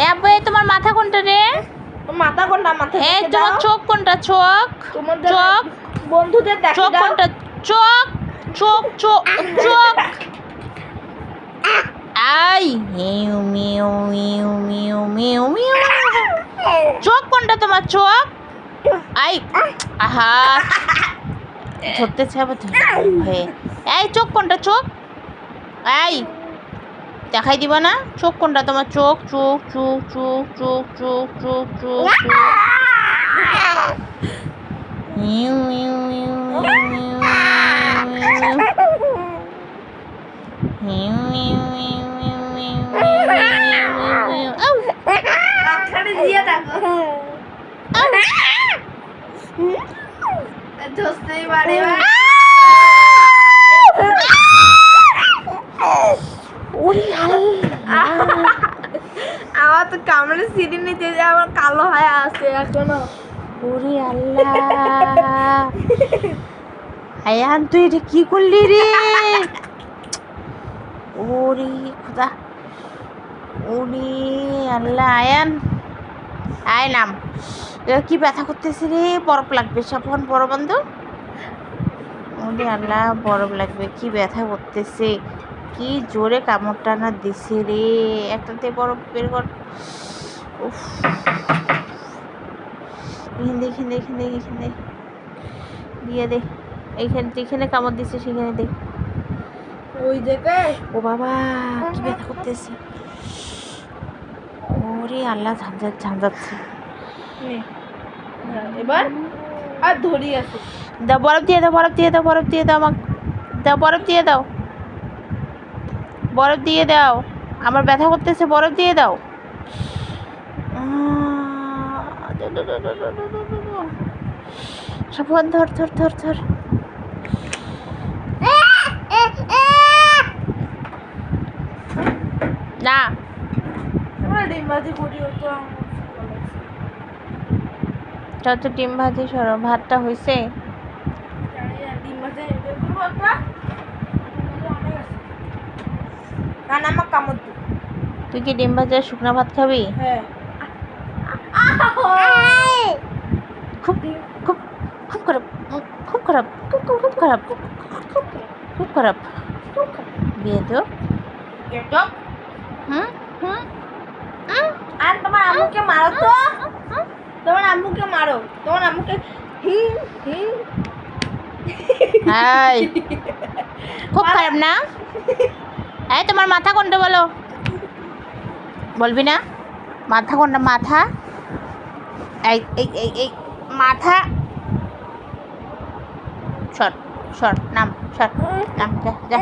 এ আব্বু এই তোমার মাথা কোনটা রে? মাথা কোনটা? মাথা এই তোমার চোখ কোনটা? চোখ চোখ বন্ধুদের দেখে চোখ দাও। কোনটা? চোখ চোখ চোখ চোখ আই মিউ মিউ মিউ মিউ মিউ মিউ চোখ কোনটা তোমার? চোখ আই আহা ধরতেছে আবার হয়ে। এই চোখ কোনটা? চোখ এই দেখাই দিবা না? চোখ কোনটা তোমার? চোখ চোখ চোখ চোখ চোখ চোখ চোখ চোখ মিউ মিউ মিউ মিউ মিউ মিউ মিউ মিউ মিউ আখানে দিয়ে দেখো ধরতেই পারে। আমার তো কামড়ে সিঁড়ি নিতে যে আমার কালো হয়ে আছে এখনো। ওরে আল্লাহ আয়ান তুই এটা কি করলি রে? ওরে খোদা ওরে আল্লাহ আয়ান আয় নাম কি ব্যথা করতেছে রে? বরফ লাগবে সবক্ষণ বড় বন্ধ। ওরে আল্লাহ বরফ লাগবে, কি ব্যথা করতেছে, কি জোরে কামড়টা না দিছে রে। একটাতে বরফ বের কর। উফ এখানে দিয়ে দে, এইখানে যেখানে কামড় দিচ্ছে সেখানে দে। ওই দেখে ও বাবা কি ব্যথা করতেছে। ওরে আল্লাহ ঝাঁঝাচ্ছে। এবার আর ধরি আছে। দাও বরফ দিয়ে দাও, বরফ দিয়ে দাও, বরফ দিয়ে দাও আমাকে, দাও বরফ দিয়ে দাও, বরফ দিয়ে দাও, আমার ব্যথা করতেছে, বরফ দিয়ে দাও। সফন ধর ধর ধর ধর। না ডিম ভাজি করি তো যত ডিম ভাজি সরো, ভাতটা হয়েছে। ডিম ভাজি করবো একটা না না আমার কামড় দিই। তুই কি ডিম ভাজা শুকনো ভাত খাবি? হ্যাঁ খুব খুব খুব খারাপ, খুব খারাপ, খুব খুব খুব খারাপ, খুব খারাপ বিয়ে তো। হুম হুম আর তোমার আম্মুকে মারো তো, তোমার আম্মুকে মারো, তোমার আম্মুকে এই খুব খারাপ না? এই তোমার মাথা কোনটা বলো? বলবি না মাথা কোনটা? মাথা এই এই এই এই মাথা সর সর নাম, সর নাম, যা যা।